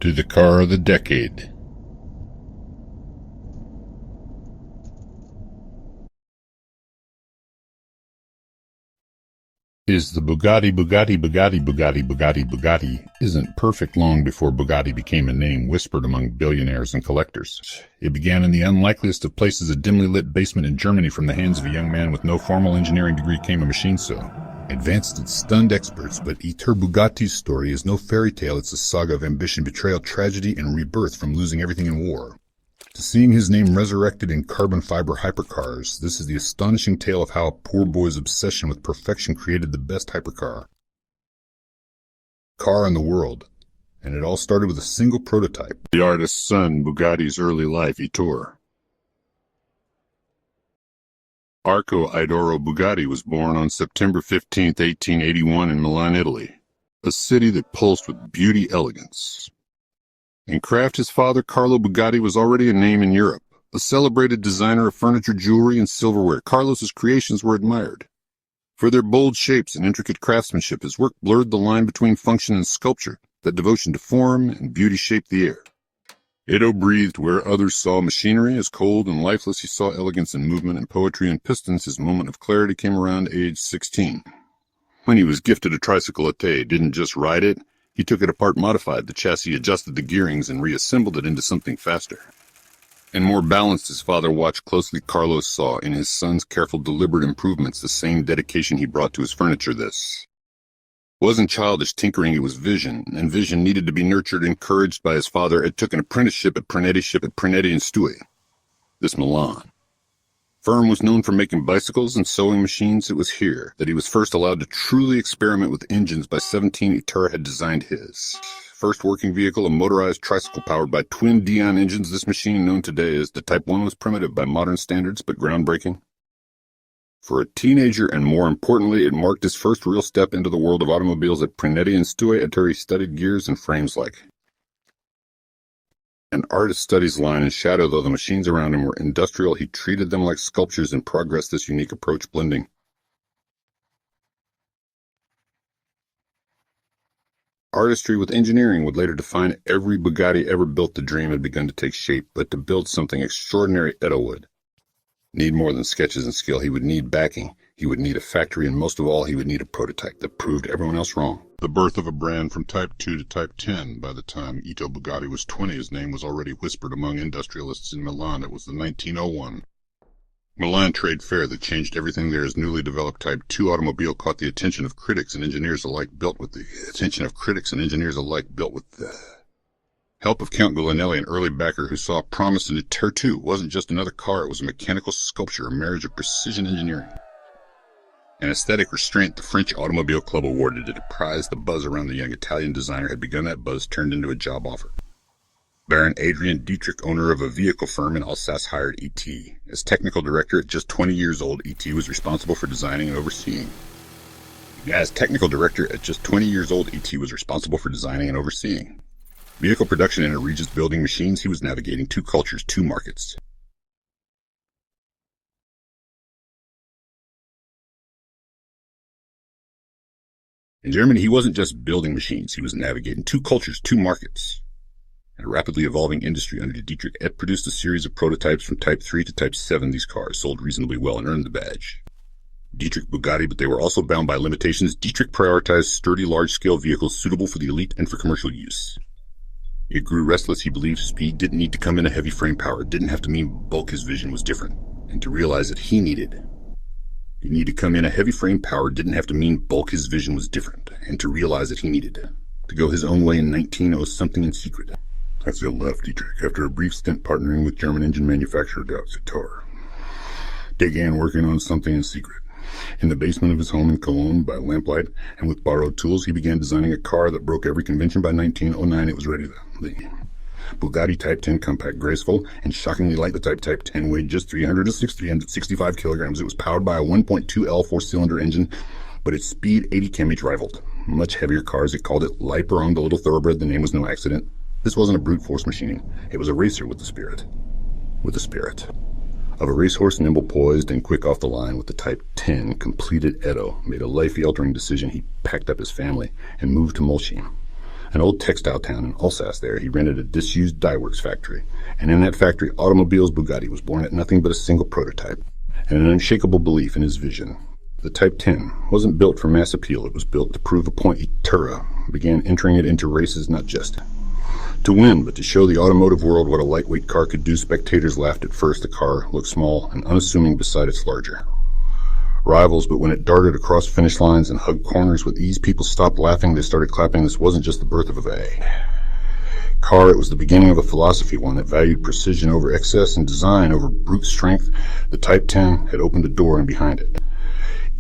to the car of the decade. Is the Bugatti isn't perfect long before Bugatti became a name whispered among billionaires and collectors. It began in the unlikeliest of places, a dimly lit basement in Germany. From the hands of a young man with no formal engineering degree came a machine so advanced it stunned experts, but Iter Bugatti's story is no fairy tale. It's a saga of ambition, betrayal, tragedy, and rebirth from losing everything in war to seeing his name resurrected in carbon fiber hypercars. This is the astonishing tale of how a poor boy's obsession with perfection created the best hypercar in the world. And it all started with a single prototype. The artist's son, Bugatti's early life, Ettore. Arco Idoro Bugatti was born on September 15, 1881 in Milan, Italy, a city that pulsed with beauty, elegance, and craft. His father, Carlo Bugatti, was already a name in Europe, a celebrated designer of furniture, jewelry, and silverware. Carlos's creations were admired for their bold shapes and intricate craftsmanship. His work blurred the line between function and sculpture. That devotion to form and beauty shaped the air. Edo breathed where others saw machinery. As cold and lifeless, he saw elegance and movement and poetry and pistons. His moment of clarity came around age 16, when he was gifted a tricycle Ate. Didn't just ride it. He took it apart, modified the chassis, adjusted the gearings, and reassembled it into something faster and more balanced. His father watched closely. Carlos saw in his son's careful, deliberate improvements the same dedication he brought to his furniture. This wasn't childish tinkering, it was vision, and vision needed to be nurtured. Encouraged by his father, Ed took an apprenticeship at Prinetti and Stue. This Milan firm was known for making bicycles and sewing machines. It was here that he was first allowed to truly experiment with engines. By 17, Ettore had designed his first working vehicle, a motorized tricycle powered by twin Dion engines. This machine, known today as the Type 1, was primitive by modern standards, but groundbreaking for a teenager, and more importantly, it marked his first real step into the world of automobiles. At Prinetti and Stue, Ettore studied gears and frames like an artist studies line and shadow. Though the machines around him were industrial, he treated them like sculptures in progress. This unique approach, blending artistry with engineering, would later define every Bugatti ever built. The dream had begun to take shape, but to build something extraordinary, Edo would need more than sketches and skill. He would need backing. He would need a factory, and most of all, he would need a prototype that proved everyone else wrong. The birth of a brand from Type 2 to Type 10. By the time Ito Bugatti was 20, his name was already whispered among industrialists in Milan. It was the 1901 Milan Trade Fair that changed everything there. His newly developed Type 2 automobile caught the attention of critics and engineers alike, built with the help of Count Guglielmi, an early backer who saw promise in it. Type 2 wasn't just another car, it was a mechanical sculpture, a marriage of precision engineering and aesthetic restraint. The French Automobile Club awarded it a prize. The buzz around the young Italian designer had begun. That buzz turned into a job offer. Baron Adrian Dietrich, owner of a vehicle firm in Alsace, hired E.T. as technical director. At just 20 years old, E.T. was responsible for designing and overseeing. Vehicle production in a Regis building machines. He was navigating two cultures, two markets. In Germany, he wasn't just building machines, he was navigating two cultures, two markets. In a rapidly evolving industry under Dietrich, Ed produced a series of prototypes from Type 3 to Type 7. These cars sold reasonably well and earned the badge Dietrich Bugatti, but they were also bound by limitations. Dietrich prioritized sturdy, large-scale vehicles suitable for the elite and for commercial use. It grew restless. He believed speed didn't need to come in a heavy frame power. It didn't have to mean bulk. His vision was different. And to realize that he needed to come in a heavy frame power didn't have to mean bulk. His vision was different. And to realize that he needed to go his own way in 1900 something in secret. Hatzell left Dietrich after a brief stint partnering with German engine manufacturer Ettore. Began working on something in secret. In the basement of his home in Cologne, by lamplight and with borrowed tools, he began designing a car that broke every convention. By 1909, it was ready. The Bugatti Type 10, compact, graceful, and shockingly light. The Type 10 weighed just 365 kilograms. It was powered by a 1.2L four-cylinder engine, but its speed 80 km/h rivaled much heavier cars. It called it Leiperung, the little thoroughbred. The name was no accident. This wasn't a brute force machining. It was a racer with the spirit of a racehorse, nimble, poised, and quick off the line. With the Type 10 completed, Edo made a life-altering decision. He packed up his family and moved to Molsheim, an old textile town in Alsace there, he rented a disused dye works factory. And in that factory, Automobiles Bugatti was born at nothing but a single prototype and an unshakable belief in his vision. The Type 10 wasn't built for mass appeal. It was built to prove a point. Itura began entering it into races not just to win, but to show the automotive world what a lightweight car could do. Spectators laughed at first. The car looked small and unassuming beside its larger rivals, but when it darted across finish lines and hugged corners with ease, people stopped laughing. They started clapping. This wasn't just the birth of a car, it was the beginning of a philosophy, one that valued precision over excess and design over brute strength. The Type 10 had opened a door, and behind it,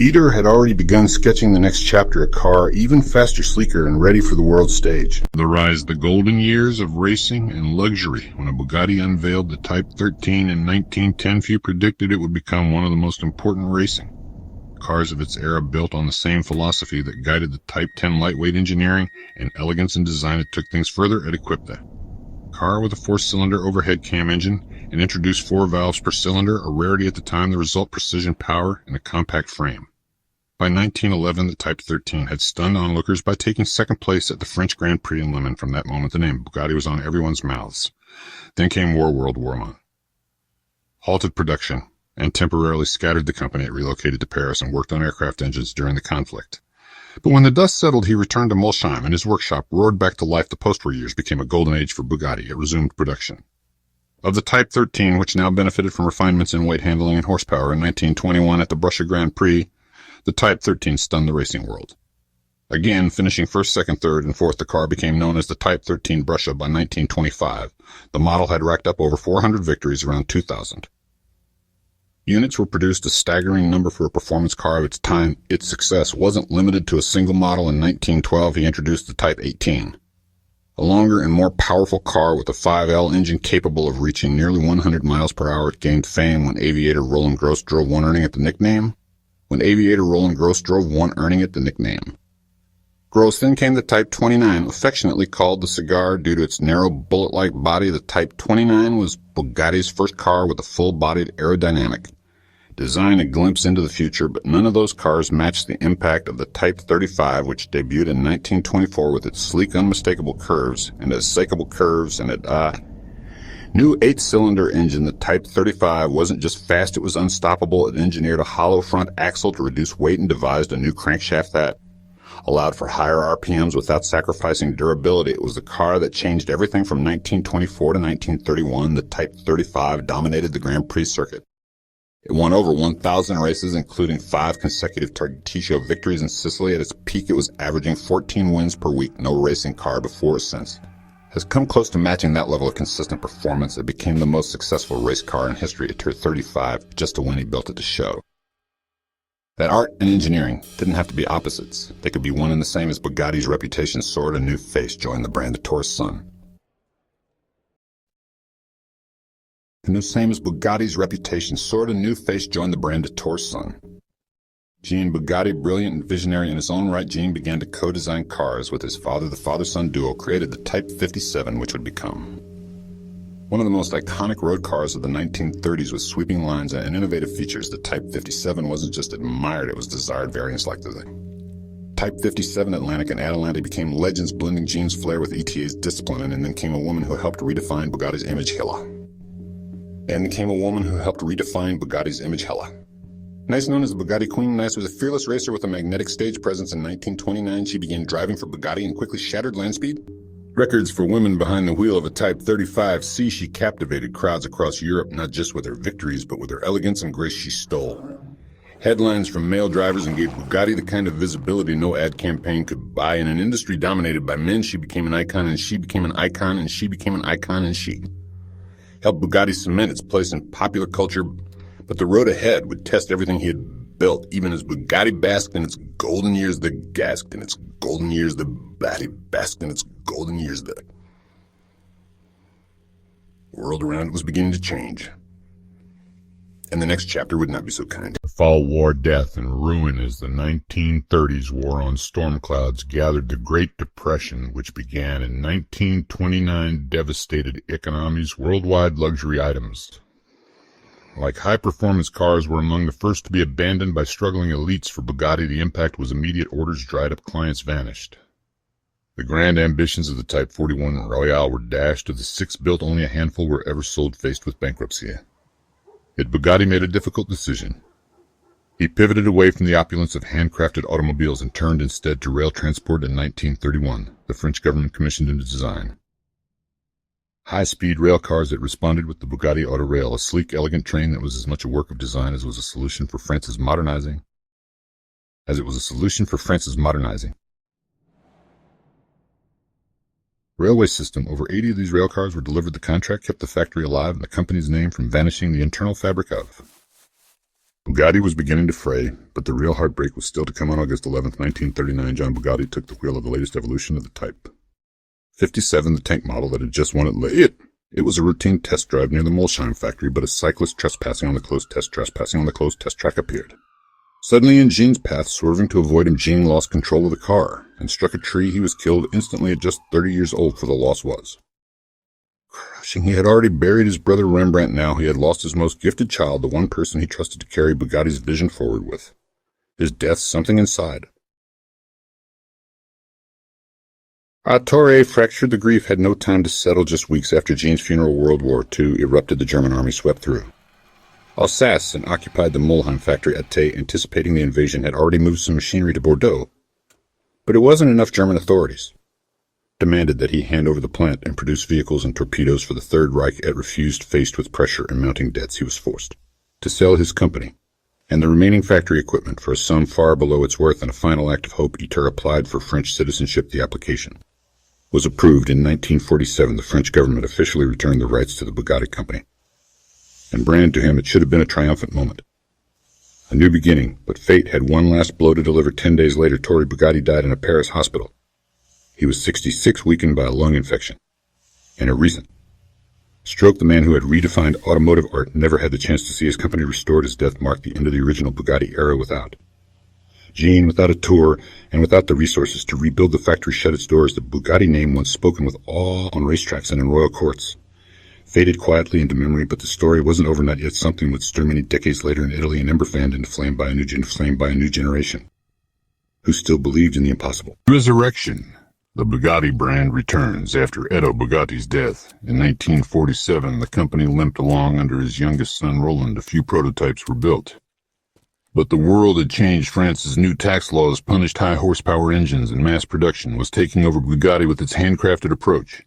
Eder had already begun sketching the next chapter, a car even faster, sleeker, and ready for the world stage. The rise of the golden years of racing and luxury. When a Bugatti unveiled the Type 13 in 1910, few predicted it would become one of the most important racing cars of its era, built on the same philosophy that guided the Type 10 lightweight engineering and elegance and design. It took things further. It equipped the car with a 4-cylinder overhead cam engine and introduced 4 valves per cylinder, a rarity at the time. The result, precision, power, and a compact frame. By 1911, the Type 13 had stunned onlookers by taking second place at the French Grand Prix in Le Mans. From that moment, the name Bugatti was on everyone's mouths. Then came World War I. Halted production and temporarily scattered the company. It relocated to Paris and worked on aircraft engines during the conflict. But when the dust settled, he returned to Molsheim, and his workshop roared back to life. The post-war years became a golden age for Bugatti. It resumed production of the Type 13, which now benefited from refinements in weight handling and horsepower. In 1921, at the Brussia Grand Prix, the Type 13 stunned the racing world. Again, finishing first, second, third, and fourth, the car became known as the Type 13 Brussia. By 1925, the model had racked up over 400 victories, around 2,000. Units were produced, a staggering number for a performance car of its time. Its success wasn't limited to a single model. In 1912, he introduced the Type 18, a longer and more powerful car with a 5L engine capable of reaching nearly 100 miles per hour. It gained fame when aviator Roland Gross drove one, earning it the nickname. Gross. Then came the Type 29, affectionately called the cigar due to its narrow bullet-like body. The Type 29 was Bugatti's first car with a full-bodied aerodynamic design, a glimpse into the future, but none of those cars matched the impact of the Type 35, which debuted in 1924 with its sleek, unmistakable curves and a new 8-cylinder engine. The Type 35 wasn't just fast, it was unstoppable. It engineered a hollow front axle to reduce weight and devised a new crankshaft that allowed for higher RPMs without sacrificing durability. It was the car that changed everything from 1924 to 1931. The Type 35 dominated the Grand Prix circuit. It won over 1,000 races, including 5 consecutive Targetticio victories in Sicily. At its peak, it was averaging 14 wins per week. No racing car before or since has come close to matching that level of consistent performance. It became the most successful race car in history. It turned 35 just to when he built it to show that art and engineering didn't have to be opposites. They could be one and the same. As Bugatti's reputation soared, a new face joined the brand, the Taurus Sun. Jean Bugatti, brilliant and visionary in his own right, Jean began to co-design cars with his father. The father-son duo created the Type 57, which would become one of the most iconic road cars of the 1930s, with sweeping lines and innovative features. The Type 57 wasn't just admired, it was desired. Variants like the Type 57 Atlantic and Atalante became legends, blending Jean's flair with ETA's discipline. And then came a woman who helped redefine Bugatti's image, Hella. Nice, known as the Bugatti Queen, Nice was a fearless racer with a magnetic stage presence. In 1929, she began driving for Bugatti and quickly shattered land speed records for women behind the wheel of a Type 35C. She captivated crowds across Europe, not just with her victories, but with her elegance and grace. She stole headlines from male drivers and gave Bugatti the kind of visibility no ad campaign could buy. In an industry dominated by men, she became an icon, and she became an icon, and she became an icon, and she helped Bugatti cement its place in popular culture. But the road ahead would test everything he had built. Even as Bugatti basked in its golden years, the Bugatti basked in its golden years, the world around it was beginning to change. And the next chapter would not be so kind. The fall, war, death, and ruin as the 1930s war on storm clouds gathered. The Great Depression, which began in 1929, devastated economies. Worldwide luxury items like high-performance cars were among the first to be abandoned by struggling elites. For Bugatti, the impact was immediate. Orders dried up, clients vanished. The grand ambitions of the Type 41 Royale were dashed. Of the 6 built, only a handful were ever sold, faced with bankruptcy. Yet Bugatti made a difficult decision. He pivoted away from the opulence of handcrafted automobiles and turned instead to rail transport. In 1931, the French government commissioned him to design high-speed rail cars that responded with the Bugatti Autorail, a sleek, elegant train that was as much a work of design as it was a solution for France's modernizing. Railway system. Over 80 of these rail cars were delivered. The contract kept the factory alive and the company's name from vanishing the internal fabric of. Bugatti was beginning to fray, but the real heartbreak was still to come. On August 11, 1939, John Bugatti took the wheel of the latest evolution of the Type 57, the tank model that had just won at It was a routine test drive near the Molsheim factory, but a cyclist trespassing on the closed test track appeared. Suddenly in Jean's path, swerving to avoid him, Jean lost control of the car and struck a tree. He was killed instantly at just 30 years old, for the loss was crushing. He had already buried his brother Rembrandt. Now he had lost his most gifted child, the one person he trusted to carry Bugatti's vision forward with. His death, something inside. Torre fractured. The grief had no time to settle. Just weeks after Jean's funeral, World War II erupted. The German army swept through Alsace and occupied the Molsheim factory at Tay. Anticipating the invasion, had already moved some machinery to Bordeaux. But it wasn't enough. German authorities demanded that he hand over the plant and produce vehicles and torpedoes for the Third Reich. It refused. Faced with pressure and mounting debts, he was forced to sell his company and the remaining factory equipment for a sum far below its worth. In a final act of hope, Iter applied for French citizenship. The application was approved. In 1947, the French government officially returned the rights to the Bugatti company and branded to him. It should have been a triumphant moment, a new beginning, but fate had one last blow to deliver. 10 days later, Torre Bugatti died in a Paris hospital. He was 66, weakened by a lung infection and a recent stroke. The man who had redefined automotive art never had the chance to see his company restored. His death marked the end of the original Bugatti era. Without Jean, without a tour, and without the resources to rebuild the factory, shut its doors. The Bugatti name, once spoken with awe on racetracks and in royal courts, faded quietly into memory. But the story wasn't over, not yet. Something would stir many decades later in Italy, an ember fanned into flame by a new generation who still believed in the impossible. Resurrection. The Bugatti brand returns after Edo Bugatti's death. In 1947, the company limped along under his youngest son, Roland. A few prototypes were built. But the world had changed. France's new tax laws punished high-horsepower engines, and mass production was taking over Bugatti with its handcrafted approach.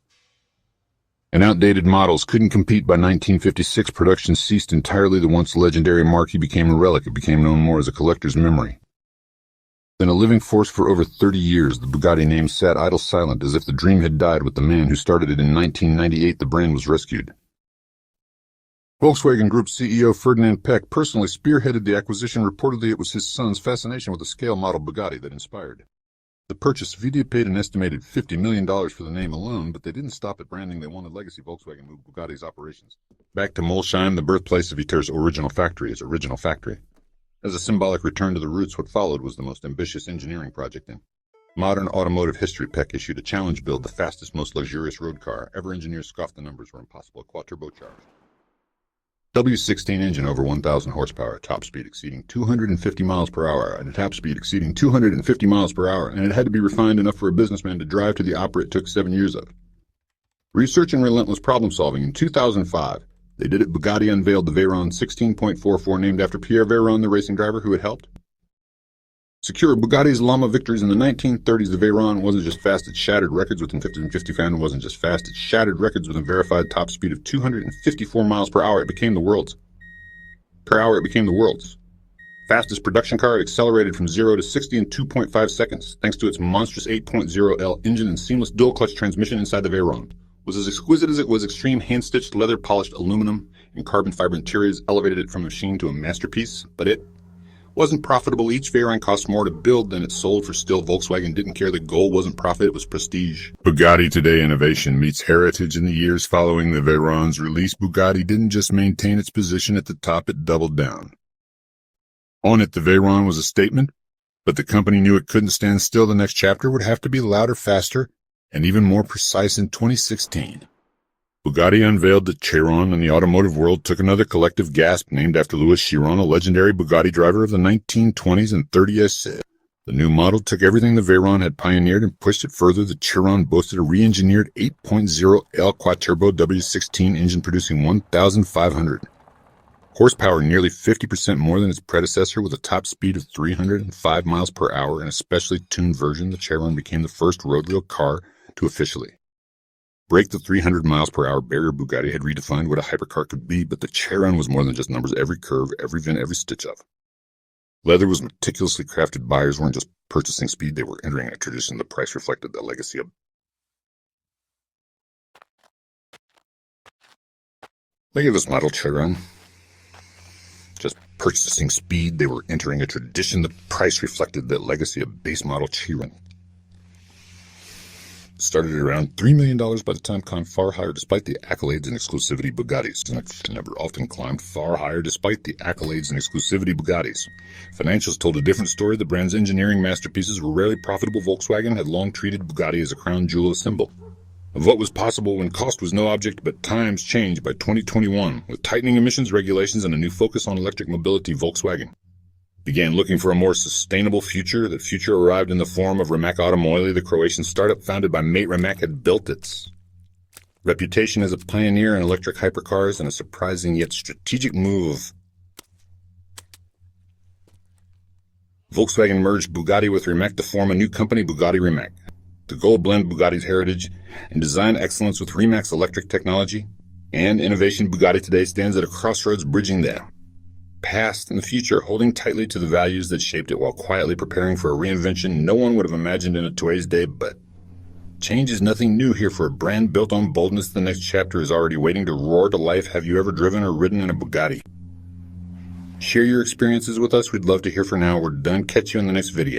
And outdated models couldn't compete. By 1956, production ceased entirely. The once legendary marquee became a relic. It became known more as a collector's memory than a living force. For over 30 years, the Bugatti name sat idle, silent, as if the dream had died with the man who started it in 1998. The brand was rescued. Volkswagen Group CEO Ferdinand Peck personally spearheaded the acquisition. Reportedly, it was his son's fascination with the scale model Bugatti that inspired the purchase. VW paid an estimated $50 million for the name alone, but they didn't stop at branding. They wanted legacy. Volkswagen moved Bugatti's operations back to Molsheim, the birthplace of Iter's original factory. As a symbolic return to the roots, what followed was the most ambitious engineering project in modern automotive history. Peck issued a challenge build, the fastest, most luxurious road car ever. Engineers scoffed. The numbers were impossible. A quad-turbocharged W16 engine, over 1,000 horsepower, a top speed exceeding 250 miles per hour, and it had to be refined enough for a businessman to drive to the opera. It took 7 years of research and relentless problem solving. In 2005, they did it. Bugatti unveiled the Veyron 16.44, named after Pierre Veyron, the racing driver who had helped secure Bugatti's Lama victories in the 1930s. The Veyron wasn't just fast, it shattered records within 50 fan. Wasn't just fast, it shattered records with a verified top speed of 254 miles per hour. It became the world's fastest production car. It accelerated from 0 to 60 in 2.5 seconds, thanks to its monstrous 8.0L engine and seamless dual-clutch transmission. Inside the Veyron was as exquisite as it was extreme. Hand-stitched, leather-polished aluminum and carbon fiber interiors elevated it from a machine to a masterpiece, but it wasn't profitable. Each Veyron cost more to build than it sold for. Still, Volkswagen didn't care. The goal wasn't profit, it was prestige. Bugatti today, innovation meets heritage. In the years following the Veyron's release, Bugatti didn't just maintain its position at the top, it doubled down on it. The Veyron was a statement, but the company knew it couldn't stand still. The next chapter would have to be louder, faster, and even more precise. In 2016, Bugatti unveiled the Chiron, and the automotive world took another collective gasp. Named after Louis Chiron, a legendary Bugatti driver of the 1920s and 30s. The new model took everything the Veyron had pioneered and pushed it further. The Chiron boasted a re-engineered 8.0 L quad-turbo W16 engine producing 1,500 horsepower, nearly 50% more than its predecessor, with a top speed of 305 miles per hour. In a specially tuned version, the Chiron became the first road-wheel car to officially break the 300 miles per hour barrier. Bugatti had redefined what a hypercar could be, but the Chiron was more than just numbers. Every curve, every vent, every stitch of leather was meticulously crafted. Buyers weren't just purchasing speed, they were entering a tradition. The price reflected the legacy of Look at this model Chiron. Just purchasing speed, they were entering a tradition. The price reflected the legacy of base model Chiron. Started at around $3 million by the time, climbed far higher despite the accolades and exclusivity. Bugattis never often climbed far higher despite the accolades and exclusivity. Bugattis. Financials told a different story. The brand's engineering masterpieces were rarely profitable. Volkswagen had long treated Bugatti as a crown jewel, a symbol of what was possible when cost was no object. But times changed. By 2021, with tightening emissions regulations and a new focus on electric mobility, Volkswagen began looking for a more sustainable future. The future arrived in the form of Rimac Automoily. The Croatian startup founded by mate Rimac had built its reputation as a pioneer in electric hypercars, and a surprising yet strategic move. Volkswagen merged Bugatti with Rimac to form a new company, Bugatti Rimac. The goal blend Bugatti's heritage and design excellence with Rimac's electric technology and innovation. Bugatti today stands at a crossroads, bridging the past and the future, holding tightly to the values that shaped it while quietly preparing for a reinvention no one would have imagined in today's day. But change is nothing new here for a brand built on boldness. The next chapter is already waiting to roar to life. Have you ever driven or ridden in a Bugatti? Share your experiences with us. We'd love to hear. For now, we're done. Catch you in the next video.